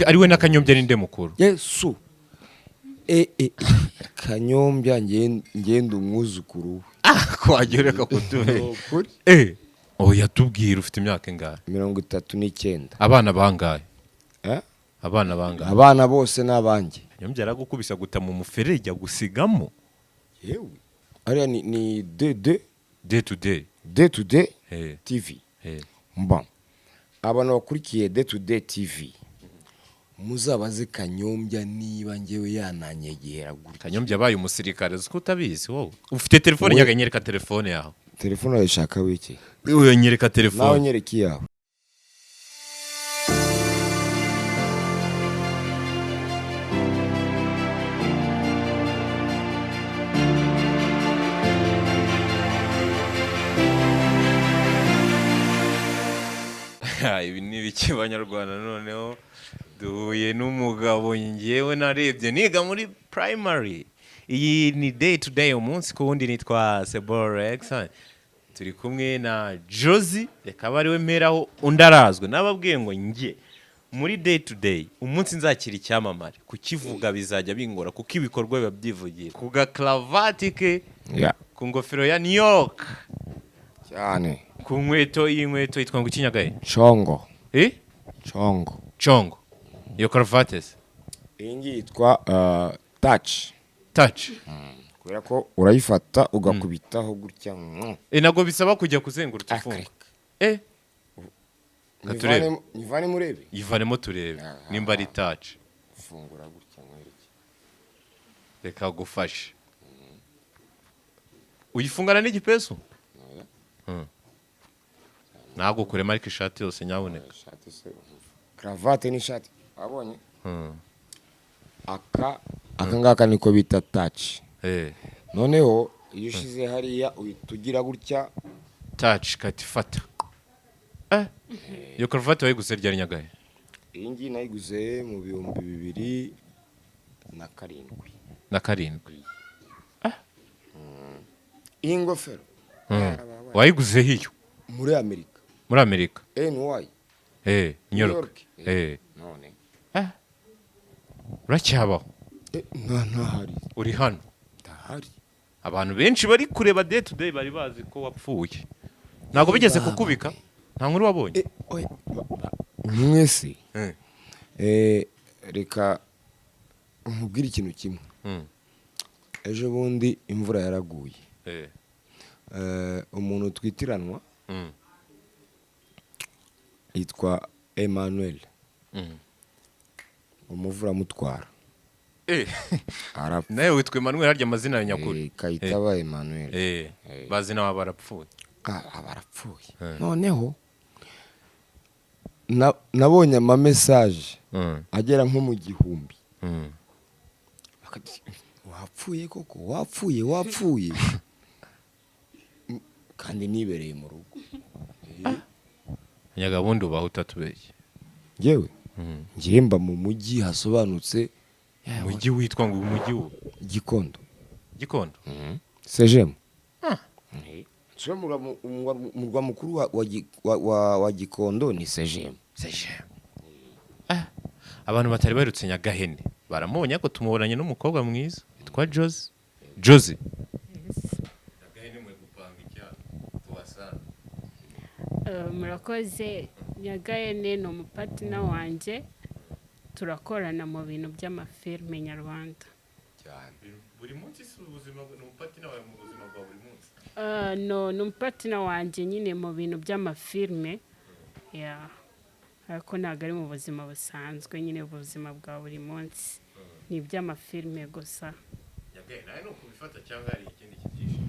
Okay, ari we na Kanyombya ninde mukuru? Yesu. Kanyombya ngenda umwuzukuru. Ko agereka kutume. Oya tubwira ufite imyaka ingahe? 39. Abana bangahe? Abana bangahe? Abana bose nabanjye. Kanyombya aragukubisa guta mu muferege gusigamo. Yewe. Ariya ni Day to day. Day to day TV. Mba. Abantu bakurikiye Day to day TV. Muzabaze Kanyombya niba ngewe yananyegera gutya. Kanyombya baye umusirikare uko utabizi wowe. Ufite telefone nyaganyereka telefone yawe. Telefone urashaka wiki? Wewe nyereka telefone. Nawe nyereki yawe. Ibi ni biki Banyarwanda noneho duhuye n'umugabo ngewe narebye niga muri primary. Iyi ni Day to day umunsi ku wundi nitwa Seborex. Turi kumwe na Josie reka bari we mperaho undarazwe nababwiye ngo nge muri Day to day umunsi nzakira icyamamare kukivuga bizajya bingora kuko ibikorwa biba byivugira ku gakravati ke ku ngofero ya New York cyane ku nkweto y'inkweto yitwa ngo ikinyagaye Chongo. Chongo. Iyo cravate iyi yitwa touch. Kubera ko urayifata ugakubitaho gutya. Nago bisaba kujya kuzengurutsa ifunga. Katurebe. Nivane murebe. Yivanemo turebe nimba ari touch. Fungura gutya mwereke. Reka gufashe. Uyifungana n'igipesu? Nago kure marike ishati yose nyaboneka. Ishati se. Cravate ni shati. Abonye? Aka ngaka niko bita touch. Noneho iyo ushize hariya uhitugira gutya touch katifata. Iyo cravate wayiguze ryari nyagaye? Iyi ngi nayiguze mu 2007. Iyi ngofero. Wayiguze hiyo? Muri Amerika. Muri Amerika? NY. New York. None. Uracyabaho? Ntahari. Uri hano? Ntahari. Abantu benshi bari kureba Day to day bari bazi ko wapfuye. Nago bigeze kukubika? Nta nkuru wabonye? Mwese. Reka nkubwira ikintu kimwe. Ejo bundi imvura yaraguye. Umuntu twitiranwa yitwa Emmanuel. Umuvura mutwara. Nawe witwa Emmanuel harya amazina ya nyakuri? Kayitaba Emmanuel. Bazina wa barapfuye. Barapfuye. Noneho nabonye ama message agera nko mu 1000. Wapfuye koko, wapfuye. Kandi nibereye mu rugo. Nyagabundi ubaho utatubeshye. Ngewe ngimba mu mujyi hasobanutse. Mujyi witwa ngo umujyi wo Gikondo. Sejemu. Sio murwa mukuru wa Gikondo ni Sejemu. Abantu batari barutse Nyagahene baramubonye ko tumuboranye n'umukobwa mwiza witwa Josie. Nyagahene mwe gupanga icyaha tubasana. Murakoze. Nyagahene ni umupatina wanje turakorana mu bintu by'amafilme nyarwanda. Buri munsi ubuzima ni umupatina wawe mu buzima bwa buri munsi? Ni umupatina wanje nyine mu bintu by'amafilme. Ariko ntabwo ari mu buzima busanzwe nyine ubuzima bwa buri munsi. Ni iby'amafilme gusa. Nyagahene no kubifata cyangwa ari ikindi kigisha?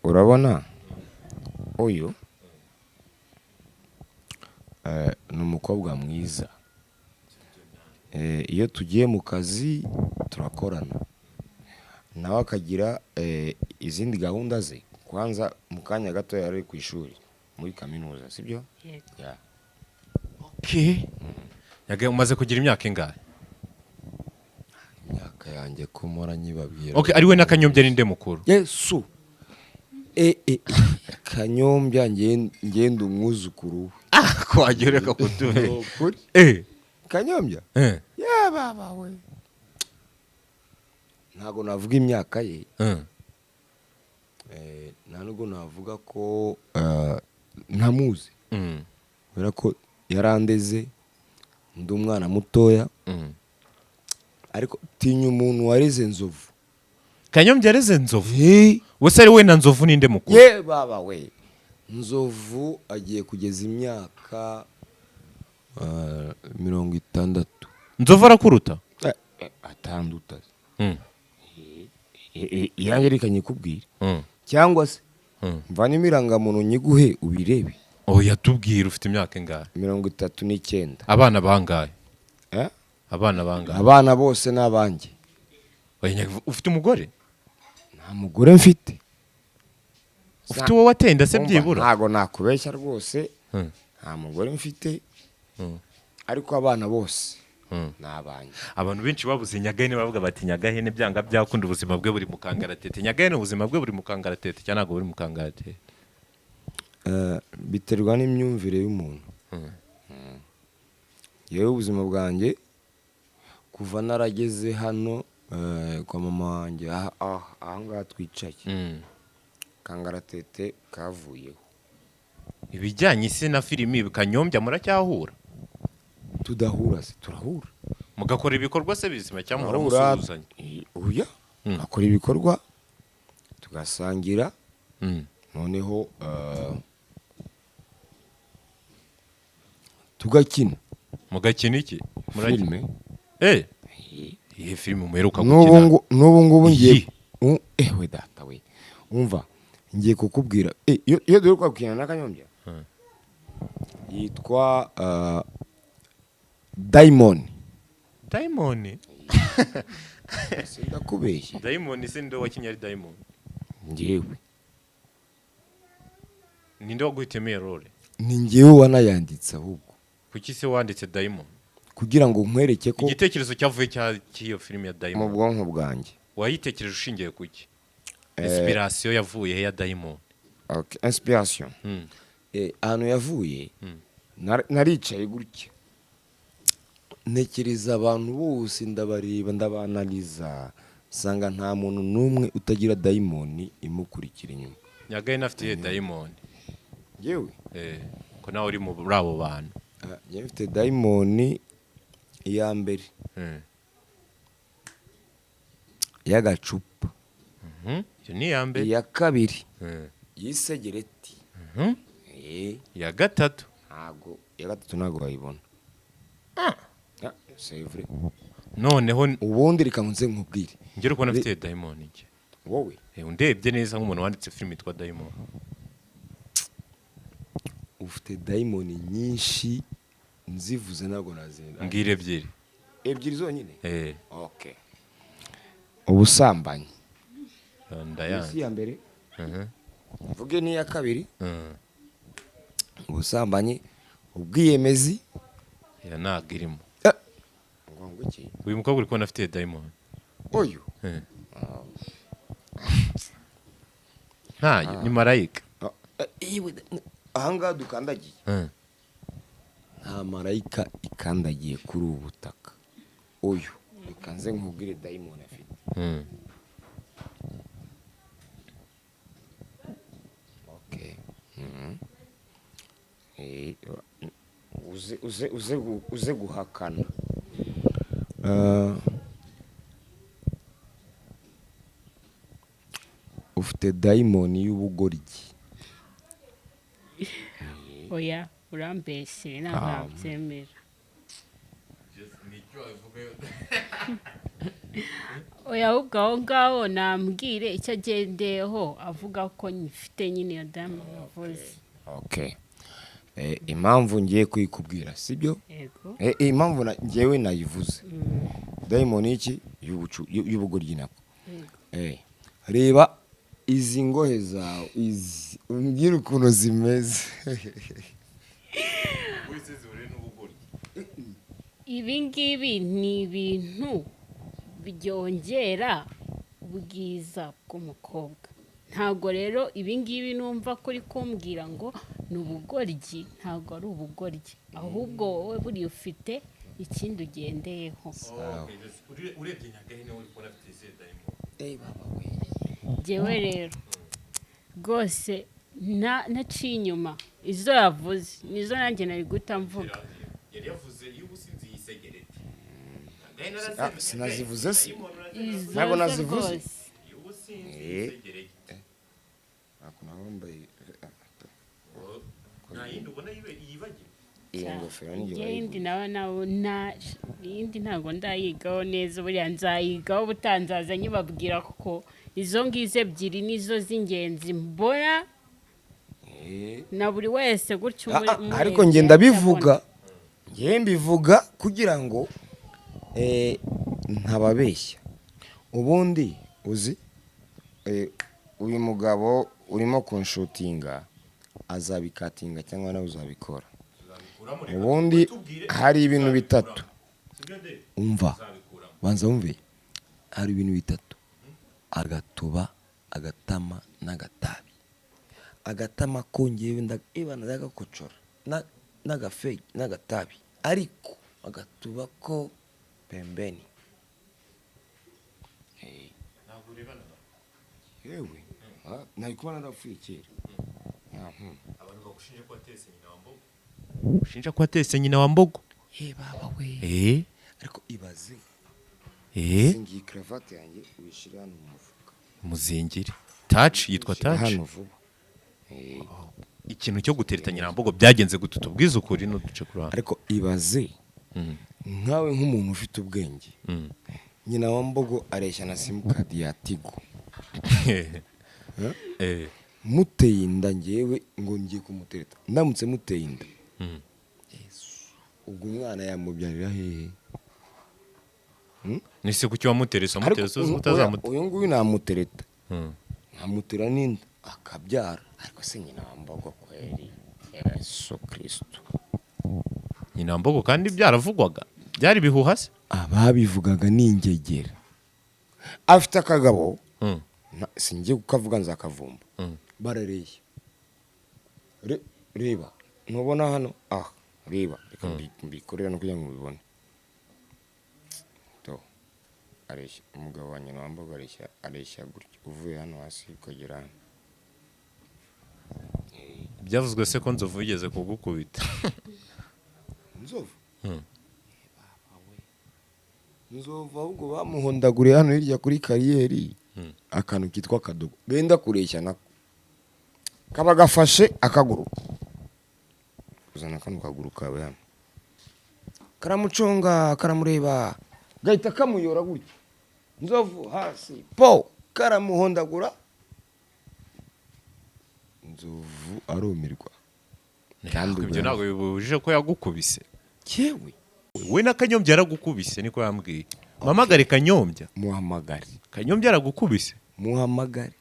Urabona uyu ni umukobwa mwiza. Iyo tugiye mu kazi turakorana. Nawe akagira izindi gahunda ze. Kwanza mu kanya gato yari ku ishuri muri kaminuza, sibyo? Nyagahene umaze kugira imyaka ingahe? Imyaka yanjye kumora nyibabwira. Ari we na Kanyombya ninde mukuru? Yesu. Kanyombya ngenda umwuzukuru. Ko agereka kutume. Kanyombya baba we ntago navuga imyaka ye nta nubwo navuga ko ntamuzi kubera ko yarandeze ndi umwana mutoya ariko tinya umuntu wareze nzovu. Kanyombya yareze nzovu wese ari we na nzovu ninde mukuru? Baba we nzovu agiye kugeza imyaka 60. Nzovu arakuruta? Atanduta iyange reka nyikubwire cyangwa se mvana imirangamuntu nyiguhe ubirebe. Oya tubwire ufite imyaka ingahe? 39. Abana bangahe? Abana bangahe? Abana bose n'abanjye. Oya ufite umugore? Nta mugore mfite. Ufite uwo watenda se byibura? Ntago nakubeshya rwose nta mugore mfite ariko abana bose n'abanjye. Abantu benshi babuze Nyagahene bavuga bati Nyagahene byanga byakunda ubuzima bwe buri mu kangaratete. Nyagahene ubuzima bwe buri mu kangaratete cyangwa ntabwo buri mu kangaratete? Biterwa n'imyumvire y'umuntu. Yewe ubuzima bwanjye kuva narageze hano kwa mama wanjye aha ngaha twicaye kangaratete kavuyeho. Ibijyanye se na filimi Kanyombya muracyahura? Tudahura se turahura mugakora ibikorwa se bizima cyangwa muramusuzanya? Oya akora ibikorwa tugasangira noneho tugakina. Mugakina iki? Filime. Iyi filime muheruka gukina? N'ubu ngubu ngiye we data we umva ngiye kukubwira iyo dore kwakina na Kanyombya yitwa Diamond. Sindakubeshye. Diamond se ndo wakinnye ari Diamond? Ngewe. Ninde waguhitemeye role? Ni ngewe wanayanditse ahubwo. Kuki se wanditse Diamond? Kugira ngo nkwereke ko igitekerezo cyavuye cy'iyo filime ya Diamond mu bwonko bwanjye. Wayitekereje ushingiye kuki? Inspiration yavuye he ya Diamond? Okay, inspiration. Ahantu yavuye naricaye gutya ntekereza abantu bose ndabareba ndabanaliza sanga nta muntu numwe utagira Diamond imukurikira inyuma. Nyagahene afite Diamond? Yewe ko nawe uri muri abo bantu. Yewe afite Diamond iya mbere y'agacupa. Iyo ni iya mbere. Iya kabiri y'isegereti. Iya gatatu ntago iya gatatu ntago wayibona. C'est vrai. Noneho ubundi reka nze nkubwire ngero ko nafite Diamond nge wowe undebye neza nk'umuntu wanditse filime yitwa Diamond. Ufite Diamond nyinshi nzivuze ntago nazenda. Mbwire ebyiri zonyine. Okay. Ubusambanyi ndayanze. Ya mbere mvuge ni ya kabiri. Ubusambanyi ubwiyemezi ya ntago irimo. Ngo iki uyu mukobwa uri kubona afite Diamond? Oyu ni marayika. Ahangaha dukandagiye nta marayika ikandagiye kuri ubu butaka. Uyu reka nze nkubwire Diamond afite. Okay. Uze guhakana. Ufite Diamond y'ubugoryi. Oya urambeshye ntabwo byemera. Oya ahubwo aho ngaho nambwire icyo agendeyeho avuga ko nyifite nyine ya Diamond yavuze. Okay. Impamvu ngiye kuyikubwira sibyo? Yego. Impamvu ngewe nayivuze. Diamond iki y'ubugoryi nako. Reba izi ngohe zawe izi umbwira ukuntu zimeze. Ibi ngibi ni ibintu byongera ubwiza bw'umukobwa. Ntago rero ibi ngibi numva ko uri kumbwira ngo ni ubugoryi, ntago ari ubugoryi. Ahubwo wowe buri ufite ikindi ugendeyeho. urebye nyagahe niwe uri kubona afite izihe dayimoni? baba we Jewe rero rwose naciye inyuma izo yavuze nizo nanjye nari guta mvuga. yari yavuze iyo ubusinzi yisegerete sinazivuze se Izo ntabwo zo nazivuze. rwose. iyo ubusinzi yisegerete ako nabambaye nta yindi ubona yibagiwe. iyi ngofero ni Iyindi iyindi ntabwo ndayigaho neza, buriya nzayigaho butanzaza nyibabwira kuko izo ngizo ebyiri nizo z'ingenzi mbona na buri wese gutyo ariko njye ndabivuga njye mbivuga kugira ngo ntababeshya. ubundi uzi uyu mugabo urimo kunshutinga azabikatinga cyangwa nawe uzabikora. ubundi hari ibintu bitatu umva banza wumve, hari ibintu bitatu: agatuba, agatama n'agatabi. agatama kongewe ndabana ndagakocora n'agafegi n'agatabi, ariko agatuba ko pembeni. yewe nari kuba narapfuye kera. abantu bagushinja ko watese nyina wa mbogo. ushinja ko watese nyina wa mbogo? baba we ariko ibaze singiye cravate yanjye uyishira hano mu mufuka muzingire touch yitwa touch hano vuba. ikintu cyo gutereta nyina wa mbogo byagenze gute? tubwize ukuri n'uduce ku ruhande. ariko ibaze nkawe nk'umuntu ufite ubwenge, nyina wa mbogo areshya na simukadi ya Tigo. muteye inda ngewe ngo ngiye kumutereta, ndamutse muteye inda ubwo umwana yamubyarira hehe? nise kuki wamuteresa muteresa utazamutera? uyu nguyu namutereta nkamutera n'inda akabyara, ariko se nyina wa mbogo kweri Yesu Kristo. nyina wa mbogo kandi byaravugwaga byari bihuha se? ababivugaga ni ingegera. afite akagabo singiye kukavuga nzakavumba. barareshya reba ntubona hano reba reka mbikorera no kugira ngo mubibone. areshya umugabo wa nyina wa mbogo areshya gutya uvuye hano hasi ukagera hano. byavuzwe se ko nzovu yigeze kugukubita? nzovu nzovu ahubwo bamuhondaguriye hano hirya kuri kariyeri akantu kitwa akadogo benda kureshya nako kaba gafashe akaguru, uzana kano kaguru kawe hano karamuconga karamureba gahita kamuyora gutya, nzovu hasi po karamuhondagura, nzovu arumirwa. ibyo ntabwo bibujije ko yagukubise. yewe we na Kanyombya yaragukubise niko yambwiye. Mamagare Kanyombya. muhamagare Kanyombya yaragukubise. muhamagare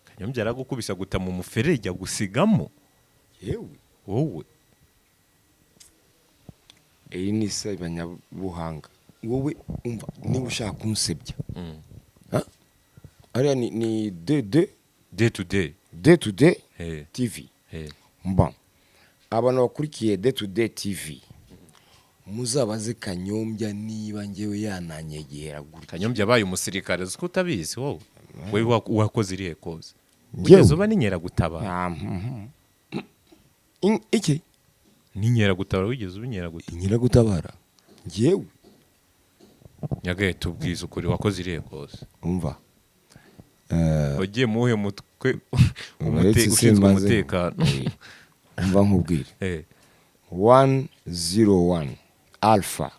Kanyombya yaragukubise guta mu muferege gusigamo. yewe wowe iyi ni isabanyabuhanga. wowe umva niba ushaka kunsebya ariya ni day to day TV. mba abantu bakurikiye day to day TV muzabaze Kanyombya niba ngewe yananyegera gutya. Kanyombya abaye umusirikare uko utabizi wowe. we wakoze irihe koze? ugeze uba ninyera gutabara. iki ninyera gutabara wigeze ubinyera gutabara? inyera gutabara ngewe nyagaye tubwize ukuri wakoze irihe koze? umva wagiye muhe mutwe ushinzwe umutekano. umva nkubwire 101 Alpha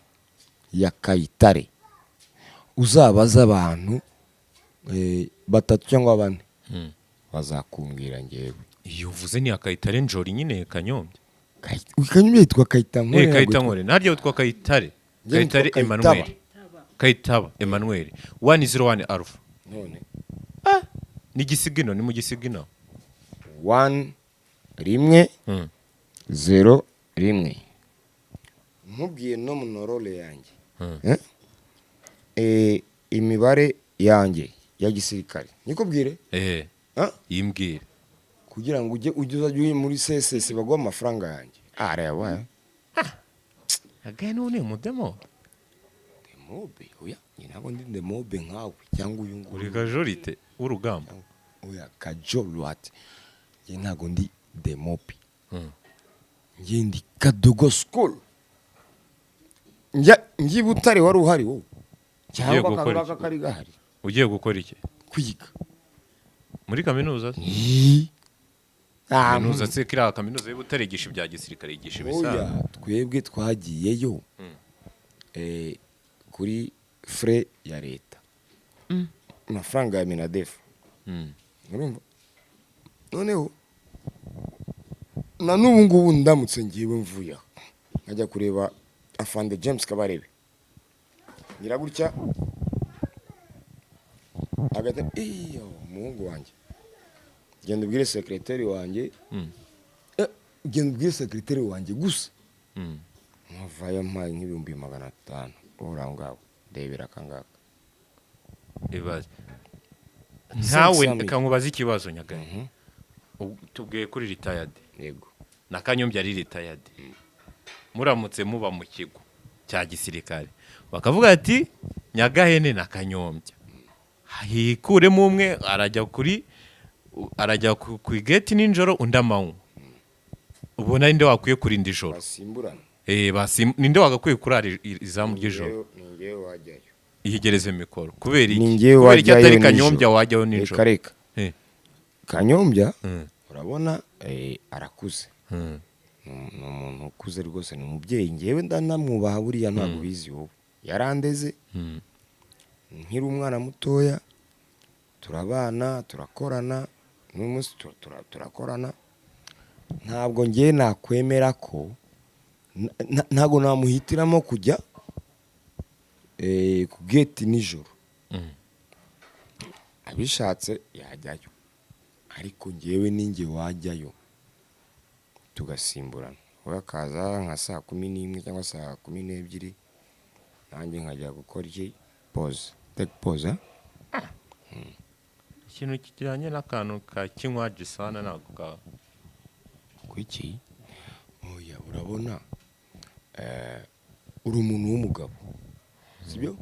ya Kayitare uzabaza abantu 3 cyangwa 4 bazakumbwira ngewe. iyo uvuze ni Kayitare njori nyine Kanyombya. Kanyombya yitwa Kayitankore. Kayitankore naryo yitwa Kayitare. Kayitare Emmanuel. Kayitaba Emmanuel 101 Alpha. none ni gisigino, ni mu gisigino 1 rimwe 0 rimwe. nkubwiye no munorole yanjye imibare yanjye ya gisirikare nikubwire yimbwire kugira ngo ujye uzajye muri CSS bagwa amafaranga yanjye. areba Nyagahe ni umudemo. Demobe oya njye ntabwo ndi demobe nkawe cyangwa uyu nguyu Uri Kajolite w'urugamba. oya Kajolwate njye ntabwo ndi demobe njye ndi Kadogo school njye Butare wari uhari wowe cyangwa gukora akangaka iki? kari gahari Ugiye gukora iki? kwiga Muri kaminuza se? Kaminuza se kiriya kaminuza y'Ubutare yigisha ibya gisirikare yigisha ibisanzwe. oya twebwe twagiyeyo kuri frais ya leta amafaranga ya Minadef urumva noneho na n'ubu ngubu ndamutse ngiwe mvuye aho nkajya kureba afande James Kabarebe ngira gutya agata umuhungu wanjye genda ubwire sekretari wanjye genda ubwire sekretari wanjye gusa nkavayo mpaye nk'ibihumbi 500 ura ngaho ndebera kangaka Ibaze. Ntawe kankubaza ikibazo Nyagahe. Tubwiye kuri retired. yego Na Kanyombya ari retired. Muramutse muba mu kigo cya gisirikare. Bakavuga ati Nyagahe ni na Kanyombya. Hikuremo umwe arajya ku gate ninjoro undamanywa. Ubona inde wakwiye kurinda ijoro. basimburana Ninde wagakwiye kurara izamu ry'ijoro. ningewe wajyayo Ihegereze mikoro. Kubera iki? ningewe Kubera iki wajyayo atari Kanyombya wajyaho ninjoro. kareka Kanyombya Mm. urabona arakuze ni umuntu ukuze rwose ni umubyeyi ngewe ndanamwubaha buriya ntabwo bizi wowe yarandeze nkiri umwana mutoya turabana turakorana n'umunsi turakorana ntabwo ngewe nakwemera ko ntabwo namuhitiramo kujya ku gate nijoro abishatse yajyayo ariko ngewe ninjye wajyayo tugasimburana we akaza nka saa 11 cyangwa saa 12 nanjye nkajya gukora iki pause take pause Ikintu kijyanye n'akantu ka kinywaji sana ntabwo ka kwiki oya urabona uri umuntu w'umugabo sibyo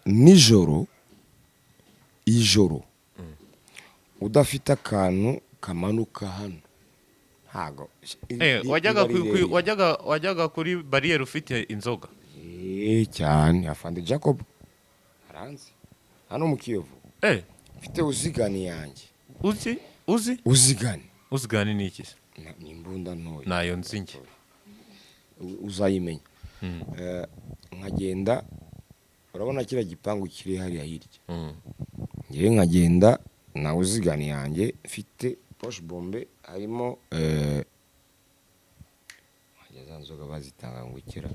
nijoro ijoro udafite akantu kamanuka hano ntago wajyaga kuri bariyeri ufite inzoga. cyane afande Jacob aranzi hano mu Kiyovu mfite uzigani yanjye uzigani ni iki? ni imbunda ntoya nayo nzinge uzayimenya nkagenda urabona kiriya gipangu kiri hariya hirya ngewe nkagenda na uzigani yanjye mfite poche bombe harimo za nzoga bazitanga ngo ikira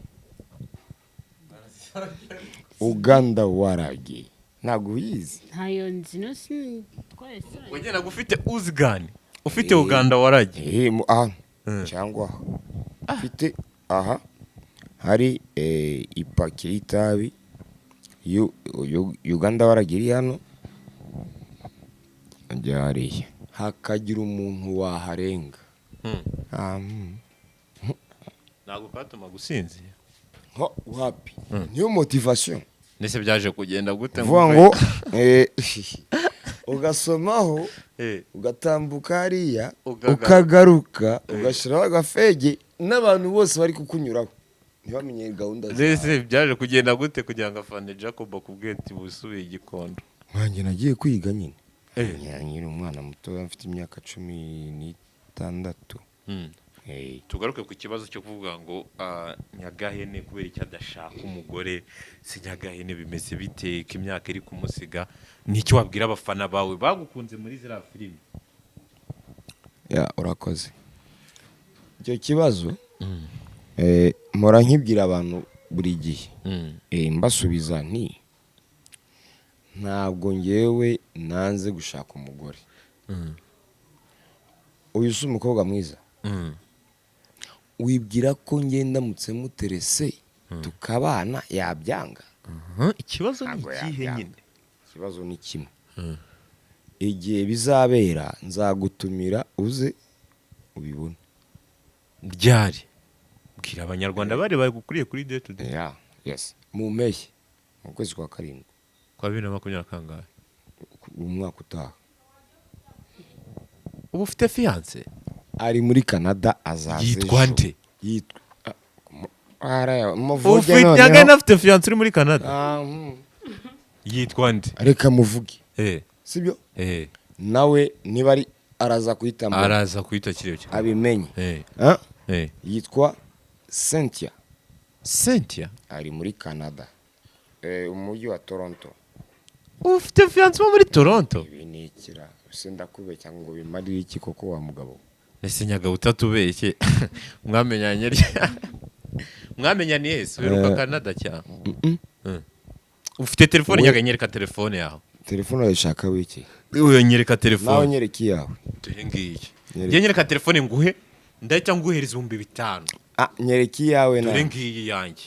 Uganda waragi ntabwo uyizi ntayo nzi no si twese wagenda gufite uzigani ufite Uganda waragi cyangwa ufite aha hari ipaki y'itabi Uganda waragi hano njyariye hakagira umuntu waharenga ntabwo katuma gusinzira wapi niyo motivation nese byaje kugenda gute vuga ngo ugasomaho ugatambuka hariya ukagaruka ugashyiraho agafege n'abantu bose bari kukunyuraho ntibamenye gahunda zawe. Nese byaje kugenda gute kugira ngo afande Jacob akubwiye ati busubiye Gikondo? Wanjye nagiye kwiga nyine nyiri umwana muto mfite imyaka 16. Tugaruke ku kibazo cyo kuvuga ngo Nyagahene kubera icyo adashaka umugore si Nyagahene bimeze bite ko imyaka iri kumusiga n'icyo wabwira abafana bawe bagukunze muri zira filime? Urakoze icyo kibazo mpora nkibwira abantu buri gihe mbasubiza nti ntabwo ngewe nanze gushaka umugore uyu si umukobwa mwiza wibwira ko ngenda mutse muterese tukabana yabyanga? Ikibazo ni ikihe nyine? Ikibazo ni kimwe igihe bizabera nzagutumira uze ubibone ryari bwira abanyarwanda bari bagukuriye kuri day to day Yeah, yes. Mu mpeshyi mu kwezi kwa karindwi kwa 2020 kangahe umwaka utaha. ubu ufite fiance Ari muri Canada azaze. yitwa nde Yitwa muvuge ufite noneho. nyagane afite fiance uri muri Canada Ah, yitwa nde reka muvuge. eh Sibyo? eh Nawe niba ari araza kuhitamo araza kuita kirebe abimenye. eh Ah? eh Yitwa Cynthia. Cynthia Ari muri Canada. Umujyi wa Toronto. ufite fiance muri Toronto Ibi ni ikira. Se ndakubeshya ngo bimarire iki koko wa mugabo. ese nyaga utatubeshye mwamenyanye rya mwamenyanye Yesu uheruka Canada cyane ufite telefone nyaga nyereka telefone yawe Telefone urashaka wiki? uyo nyereka Nawe telefone nyereki yawe. dore ngiyi ngiye nyereka telefone nguhe ndahita nguhereza 5,000 Ah, nyereki yawe na. dore ngiyi yanjye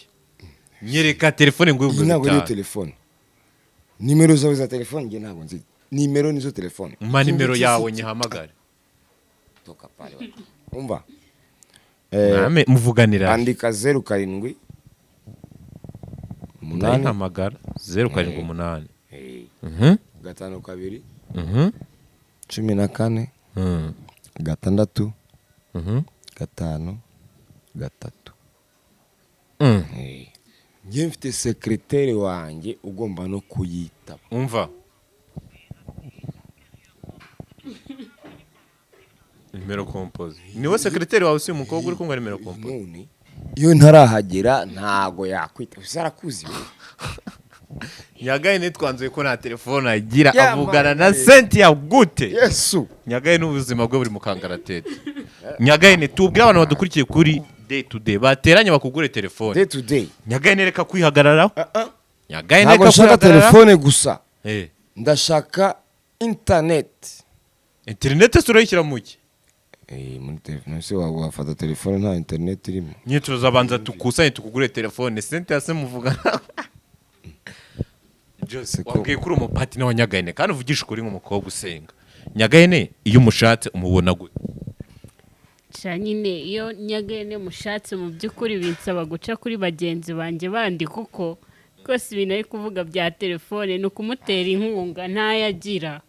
nyereka telefone nguhe Iyi ntabwo ariyo 5,000 telefone. Nimero zawe za telefone nge ntabwo nzi. Nimero nizo telefone. mpa nimero yawe nyihamagare Toka pale. Umva. mwame muvuganira Andika 07 ndayihamagara 078 gatanu kabiri 14 14 gatandatu gatanu gatatu. Njye mfite sekreteri wanjye ugomba no kuyitaba. umva nimero compose niwe secretary wawe si umukobwa uri kumva nimero compose None iyo ntarahagera ntago yakwita. Usarakuzi. Nyagaye nitwanzuye ko nta telefone agira Yeah, avugana man. na Cynthia gute Yesu. Nyagaye n'ubuzima bwe buri mu kangaratete Nyagaye ne tubwira abantu badukurikiye kuri day to day bateranye bakugure telefone Day to day. Nyagaye nereka kwihagararaho Nyagaye Ntabwo nereka nshaka kwihagararaho telefone gusa. ndashaka Internet. internet turayishyira mu ki Muri telefone se wafata telefone nta internet irimo. nyituza abanza tukusanye tukugure telefone Cynthia se muvugana Jose wabwiye kuri umupati wa Nyagaye kandi uvugisha kuri nk'umukobwa usenga Nyagaye iyo umushatse umubona gute nyine iyo Nyagaye mushatse mu by'ukuri binsaba guca kuri bagenzi banjye bandi kuko rwose ibintu ari kuvuga bya telefone ni ukumutera inkunga ntayagira.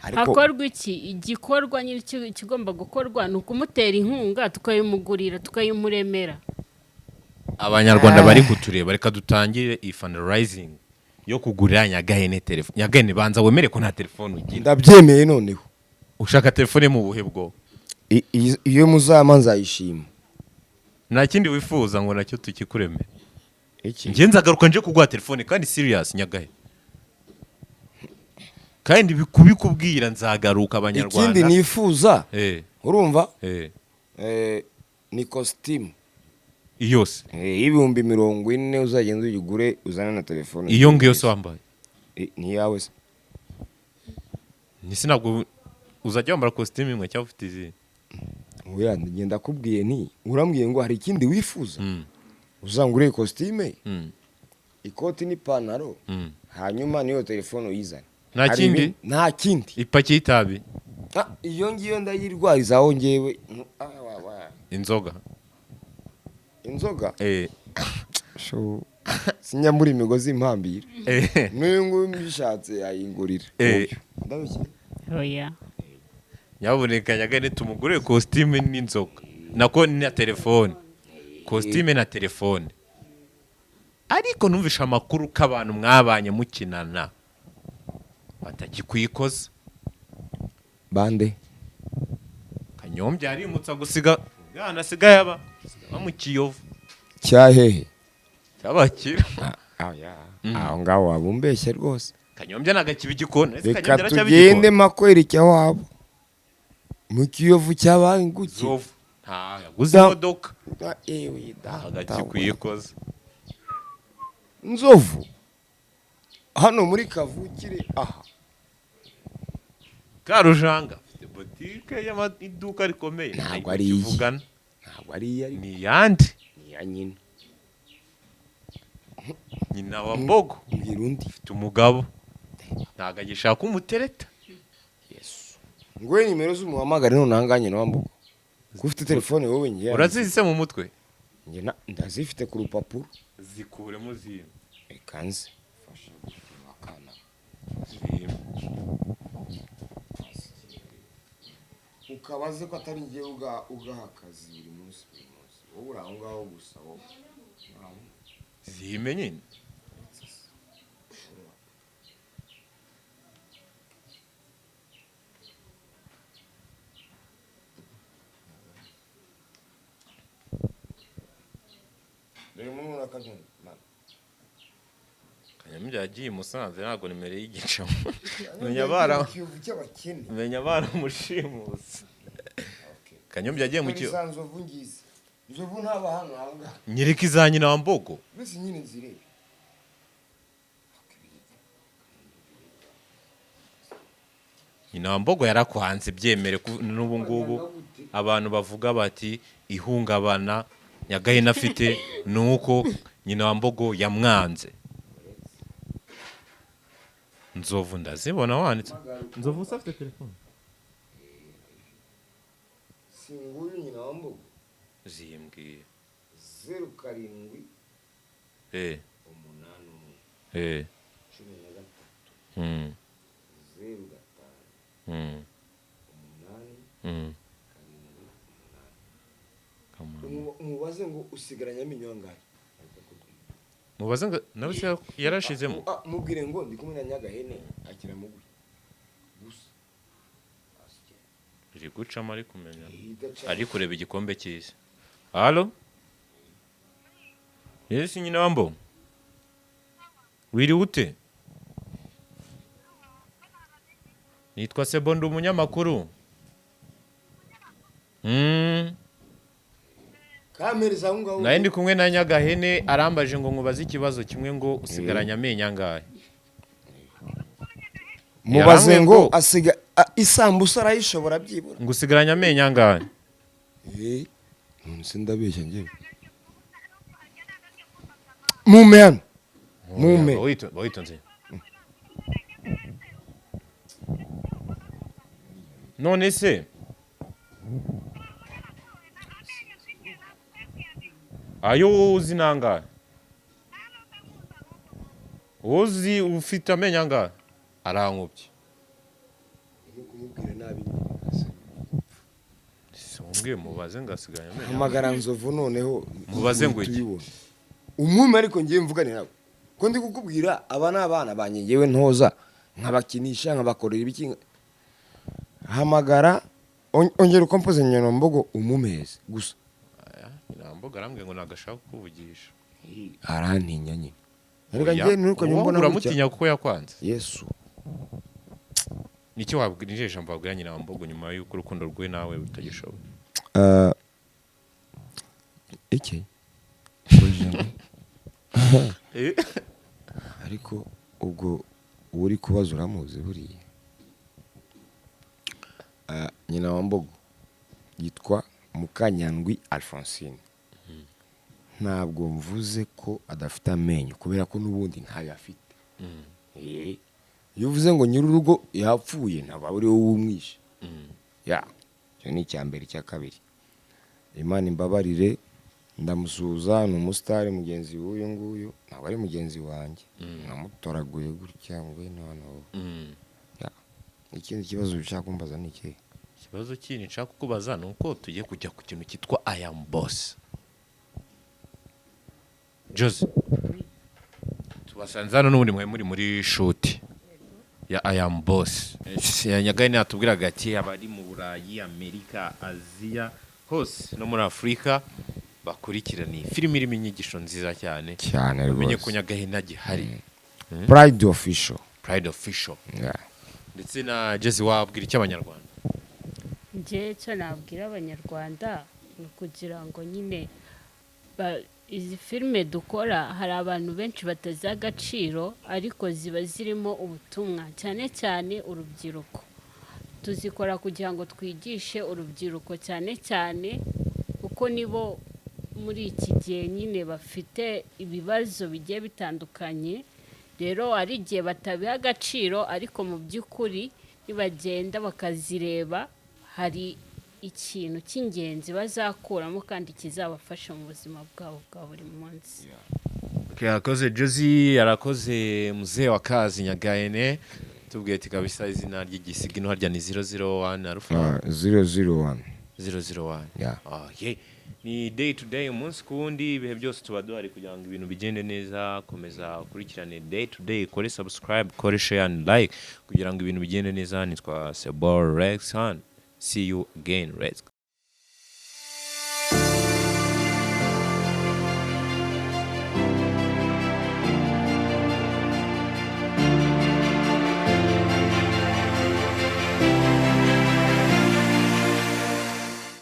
Hakorwa iki? Igikorwa nyine kigomba gukorwa ni ukumutera inkunga tukayimugurira tukayimuremera. Abanyarwanda bari kutureba reka dutangire iyi fundraising yo kugurira Nyagaye telefone. Nyagaye banza wemere ko nta telefone ugira. Ndabyemeye noneho. Ushaka telefone mu buhe bwo? Iyo muzama nzayishima. Nta kindi wifuza ngo nacyo tukikuremere. Iki? Nge nzagaruka nje kuguha telefone kandi serious Nyagaye. Kandi bikubikubwira nzagaruka abanyarwanda. Ikindi nifuza. Urumva? Ni costume. Iyose. Ibihumbi 40 uzagenda uyigure uzana na telefone. Iyo ngiyo se wambaye. Ni yawe se. Ni sinabwo uzajya wambara costume imwe cyangwa ufite izi. Oya ngenda kubwiye ni urambwiye ngo hari ikindi wifuza. Uzangure costume. Ikoti n'ipantaro. Hanyuma niyo telefone uyizana. Nta kindi? Nta kindi. Ipaki y'itabi. Iyo ngiyo ndayirwarizaho ngewe. Inzoga. Inzoga? Sho. Sinyamuri imigozi impambira. N'uyu nguyu mbishatse yayingurira. Ndabeshye. Oya. Nyaboneka Nyagaye tumugure costume n'inzoga. Nako na telefone. Costume na telefone. Ariko numvisha amakuru k'abantu mwabanye mukinana. Batakikwikoza. Bande. Kanyombya arimutsa gusiga yana sigaye aba mu Kiyovu. Cyahehe. Cyabakira. Aho ngaho wabumbeshye rwose. Kanyombya nagakiba igikona. Reka tugende makwereka wabo. Mu Kiyovu cyabaye nguki. Zovu. Yaguze imodoka. Agakikwikoza. Nzovu. Hano muri Kavukire aha. Karujanga afite boutique y'amaduka rikomeye. Ntabwo ari iyi. Ntabwo ari iyi. Ni yandi. Ni ya nyina. Nyina wa Bogo. Ngirundi. Afite umugabo. Ntago agishaka umutereta. Yesu. Ngwe nimero z'umuhamagare none anganye na Mbogo. ufite telefone wowe ngiye urazizi se mu mutwe njye ndazifite ku rupapuro zikuremo zimwe ikanze fasha akana ukabaze ko atari ngiye ugaha akazi buri munsi wowe uri aho ngaho gusa wowe zime nyine Kanyamibya yagiye i Musanze ntabwo nimero y'igicamo menya baramushimuse Kanyamibya yagiye mu kiyo Nzovu ntaba hano ahangaha nyereka iza nyina wa Mbogo mbese nyine nzirebe nyina wa Mbogo yarakwanze byemere n'ubu ngubu abantu bavuga bati ihungabana Nyagahene afite nuko nyina wa Mbogo yamwanze Nzovu ndazibona wanditse Nzovu usafite telefone singuyu nyina wa Mbogo zimbwiye 07 eh 8 eh 13 mm 05 mm mubaze ngo usigaranya amenyo angahe mubaze ngo nawe se yarashizemo mubwire ngo ndi kumwe na Nyagahene akira mugwi gusa iri gucamo ari kumenya ari kureba igikombe cy'isi Allo Yes nyina wa Mbogo wiri ute Nitwa Sebondo umunyamakuru Kamereza aho ngaho Naye ndi kumwe na Nyagahene arambaje ngo nkubaze ikibazo kimwe ngo usigaranya amenyo angahe Mubaze ngo asiga isambusa arayishobora byibura ngo usigaranya amenyo angahe none ndabeshya ngiye Mume Boyitonze None se ayo uzi nangahe uzi ufite amenyo angahe arankubye kumubwira nabi Simbwiye mubaze ngasiganya amenyo hamagara Nzovu noneho mubaze ngo iki umwume ariko ngiye mvugane nawe ko ndi kukubwira aba nabana banyengewe ntoza nkabakinisha nkabakorera ibiki hamagara ongera ukompoze nyina wa Mbogo umumeze gusa nyina Mbogo arambwiye ngo nagashaka kuvugisha arantinya nyine ariko ngiye nuko nyumbona uramutinya kuko yakwanze Yesu Niki wabwirije ijambo wabwira nyina wa Mbogo nyuma y'uko urukundo rwe nawe utagishoboye iki ariko ubwo uri kubaza uramuzi buriya nyina wa Mbogo yitwa Mukanyandwi Alphonsine ntabwo mvuze ko adafite amenyo kubera ko n'ubundi ntayo afite iyo uvuze ngo nyir'urugo yapfuye ntabwo ari wowe umwishe icyo ni icya mbere icya kabiri Imana imbabarire ndamusuhuza ni umusitari mugenzi w'uyu nguyu ntabwo ari mugenzi wanjye namutoraguye gutya ngo noneho ikindi kibazo ushaka kumbaza ni ikihe ikibazo kindi nshaka kukubaza ni uko tugiye kujya ku kintu cyitwa I am boss Jose tubasanze hano n'ubundi mwe muri shoot ya I am boss Nyagahene atubwiraga ati abari mu Burayi Amerika Aziya hose no muri Afrika bakurikiraniye filime irimo inyigisho nziza cyane rwose umenye ko Nyagahene agihari Pride official ndetse na Jesse wabwira icyo abanyarwanda njye cyo nabwira abanyarwanda ni kugira ngo nyine izi filime dukora hari abantu benshi batazi agaciro ariko ziba zirimo ubutumwa cyane cyane urubyiruko tuzikora kugira ngo twigishe urubyiruko cyane cyane kuko nibo muri iki gihe nyine bafite ibibazo bigiye bitandukanye rero ari igihe batabiha agaciro ariko mu by'ukuri nibagenda bakazireba hari ikintu cy'ingenzi bazakuramo kandi kizabafasha mu buzima bwabo bwa buri munsi. Arakoze Josie, arakoze mzee wa kazi Nyagaene. Tubwiye ati kabisa izina ry'igisigino harya ni 001 Alpha 001 001. Yeah. Yeah. Ni day to day umunsi kundi ibihe byose tuba duhari kugira ngo ibintu bigende neza. Komeza ukurikirane day to day, kore subscribe, kore share and like kugira ngo ibintu bigende neza. Nitwa Sebor Rexhan. See you again. Let's go.